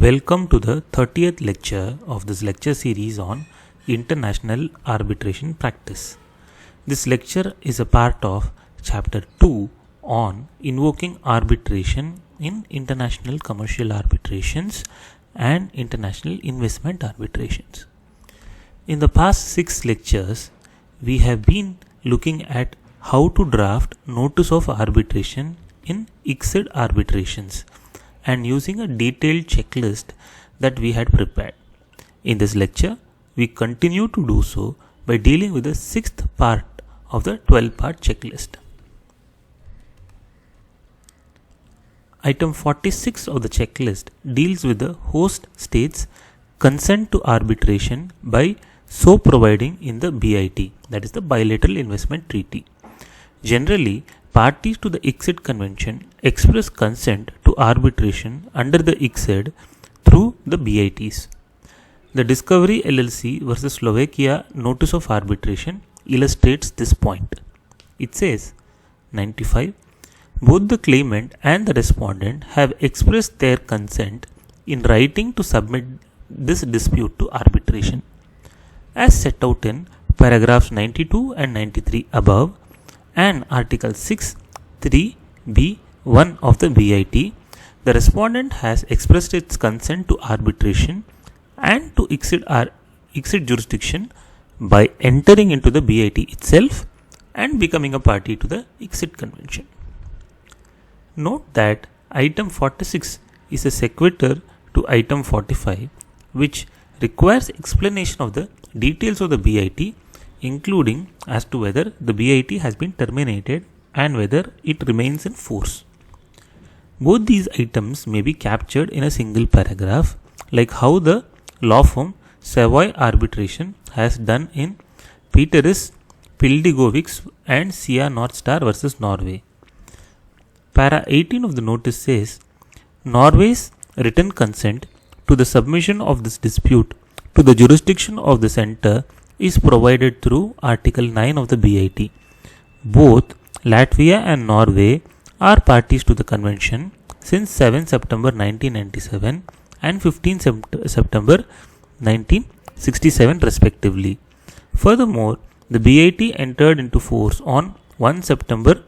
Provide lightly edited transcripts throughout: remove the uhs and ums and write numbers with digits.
Welcome to the 30th lecture of this lecture series on International Arbitration Practice. This lecture is a part of Chapter 2 on Invoking Arbitration in International Commercial Arbitrations and International Investment Arbitrations. In the past 6 lectures, we have been looking at how to draft Notice of Arbitration in ICSID arbitrations and using a detailed checklist that we had prepared. In this lecture, we continue to do so by dealing with the 6th part of the 12-part checklist. Item 46 of the checklist deals with the host state's consent to arbitration by so providing in the BIT, that is the Bilateral Investment Treaty. Generally, parties to the ICSID Convention express consent to arbitration under the ICSID through the BITs. The Discovery LLC versus Slovakia Notice of Arbitration illustrates this point. It says, 95. Both the claimant and the respondent have expressed their consent in writing to submit this dispute to arbitration. As set out in paragraphs 92 and 93 above, and Article 6(3)(b)(1) of the BIT, the respondent has expressed its consent to arbitration and to ICSID jurisdiction by entering into the BIT itself and becoming a party to the ICSID Convention. Note that item 46 is a sequitur to item 45, which requires explanation of the details of the BIT, including as to whether the BIT has been terminated and whether it remains in force. Both these items may be captured in a single paragraph, like how the law firm Savoy Arbitration has done in Peteris, Pildigovics and Sia Northstar versus Norway. Para 18 of the notice says, Norway's written consent to the submission of this dispute to the jurisdiction of the centre is provided through Article 9 of the BIT. Both Latvia and Norway are parties to the convention since 7 September 1997 and 15 September 1967 respectively. Furthermore, the BIT entered into force on 1 September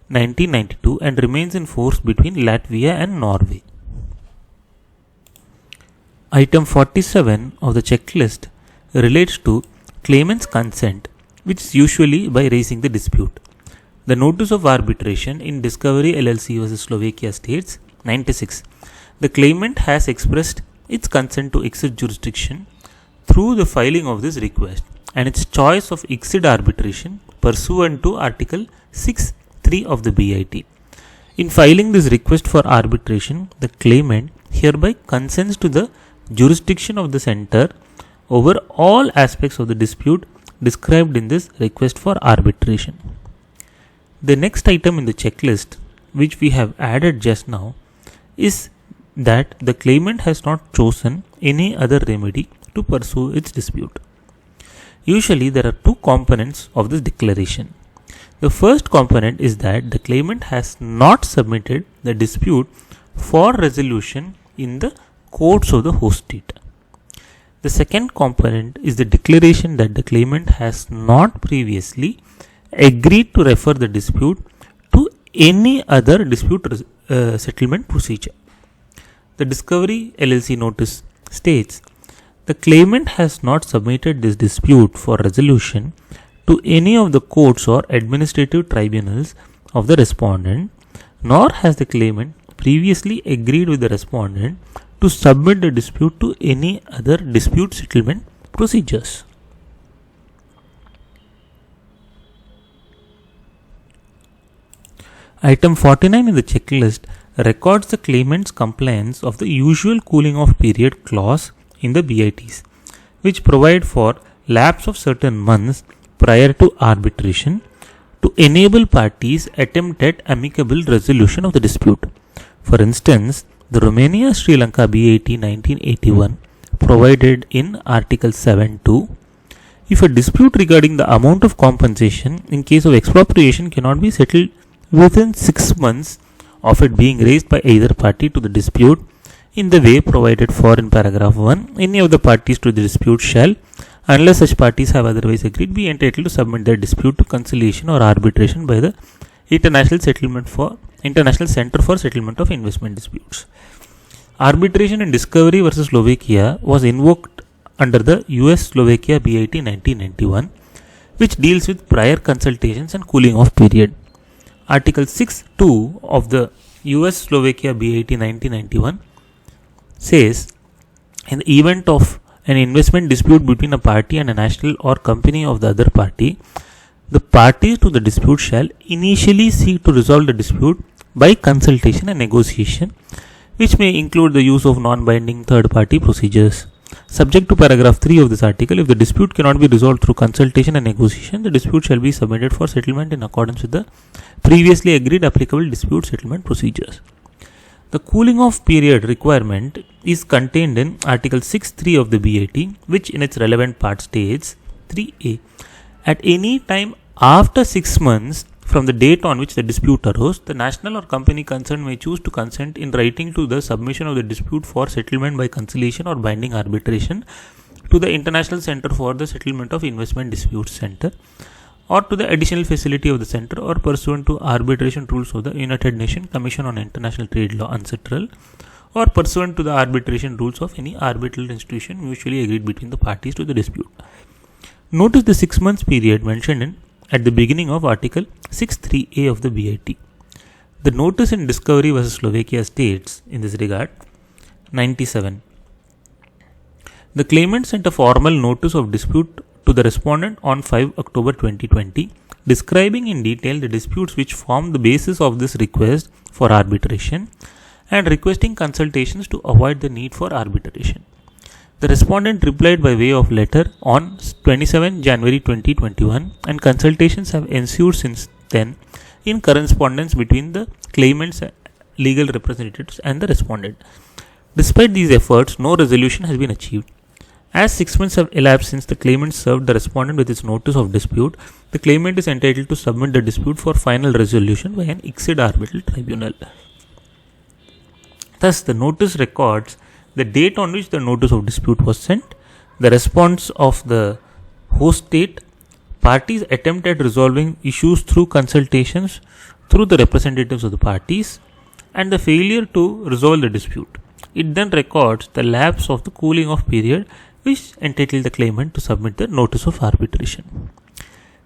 1992 and remains in force between Latvia and Norway. Item 47 of the checklist relates to claimant's consent, which is usually by raising the dispute. The Notice of Arbitration in Discovery LLC vs. Slovakia states, 96. The claimant has expressed its consent to ICSID jurisdiction through the filing of this request and its choice of ICSID arbitration pursuant to Article 6(3) of the BIT. In filing this request for arbitration, the claimant hereby consents to the jurisdiction of the centre over all aspects of the dispute described in this request for arbitration. The next item in the checklist, which we have added just now, is that the claimant has not chosen any other remedy to pursue its dispute. Usually there are two components of this declaration. The first component is that the claimant has not submitted the dispute for resolution in the courts of the host state. The second component is the declaration that the claimant has not previously agreed to refer the dispute to any other dispute settlement procedure. The Discovery LLC notice states, the claimant has not submitted this dispute for resolution to any of the courts or administrative tribunals of the respondent, nor has the claimant previously agreed with the respondent to submit the dispute to any other dispute settlement procedures. Item 49 in the checklist records the claimant's compliance of the usual cooling off period clause in the BITs, which provide for lapse of certain months prior to arbitration to enable parties attempt at amicable resolution of the dispute. For instance, the Romania-Sri Lanka BIT 1981 provided in Article 7(2), if a dispute regarding the amount of compensation in case of expropriation cannot be settled within 6 months of it being raised by either party to the dispute, in the way provided for in paragraph 1, any of the parties to the dispute shall, unless such parties have otherwise agreed, be entitled to submit their dispute to conciliation or arbitration by the International Center for Settlement of Investment Disputes. Arbitration in Discovery versus Slovakia was invoked under the US-Slovakia VIT 1991, which deals with prior consultations and cooling off period. Article 6.2 of the US-Slovakia VIT 1991 says, in the event of an investment dispute between a party and a national or company of the other party, the parties to the dispute shall initially seek to resolve the dispute by consultation and negotiation, which may include the use of non-binding third-party procedures. Subject to paragraph 3 of this article, if the dispute cannot be resolved through consultation and negotiation, the dispute shall be submitted for settlement in accordance with the previously agreed applicable dispute settlement procedures. The cooling off period requirement is contained in Article 6.3 of the BIT, which in its relevant part states 3a. At any time after 6 months from the date on which the dispute arose, the national or company concerned may choose to consent in writing to the submission of the dispute for settlement by conciliation or binding arbitration to the International Center for the Settlement of Investment Disputes Center, or to the additional facility of the center, or pursuant to arbitration rules of the United Nations Commission on International Trade Law UNCITRAL, or pursuant to the arbitration rules of any arbitral institution mutually agreed between the parties to the dispute. Notice the 6 months period mentioned at the beginning of Article 6.3a of the BIT. The notice in Discovery vs. Slovakia states in this regard, 97. The claimant sent a formal notice of dispute to the respondent on 5 October 2020, describing in detail the disputes which form the basis of this request for arbitration and requesting consultations to avoid the need for arbitration. The respondent replied by way of letter on 27 January 2021, and consultations have ensued since then in correspondence between the claimant's legal representatives and the respondent. Despite these efforts, no resolution has been achieved. As 6 months have elapsed since the claimant served the respondent with its notice of dispute, the claimant is entitled to submit the dispute for final resolution by an ICSID arbitral tribunal. Thus, the notice records the date on which the notice of dispute was sent, the response of the host state, parties' attempt at resolving issues through consultations through the representatives of the parties, and the failure to resolve the dispute. It then records the lapse of the cooling off period which entitled the claimant to submit the notice of arbitration.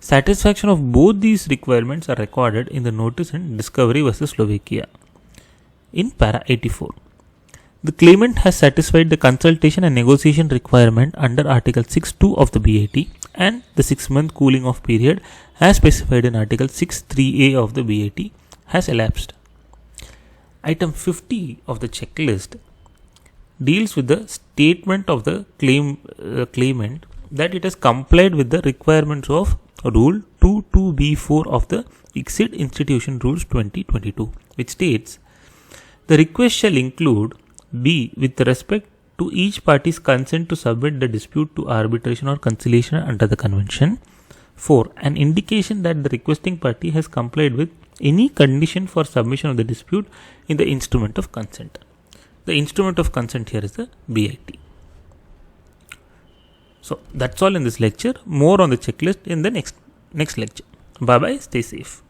Satisfaction of both these requirements are recorded in the notice in Discovery vs. Slovakia. In para 84, the claimant has satisfied the consultation and negotiation requirement under Article 6.2 of the BIT, and the 6-month cooling off period as specified in Article 6.3a of the BIT has elapsed. Item 50 of the checklist deals with the statement of the claimant that it has complied with the requirements of Rule 22b4 of the ICSID Institution Rules 2022, which states, the request shall include B. With respect to each party's consent to submit the dispute to arbitration or conciliation under the convention. 4. An indication that the requesting party has complied with any condition for submission of the dispute in the instrument of consent. The instrument of consent here is the BIT. So that's all in this lecture. More on the checklist in the next lecture. Bye bye. Stay safe.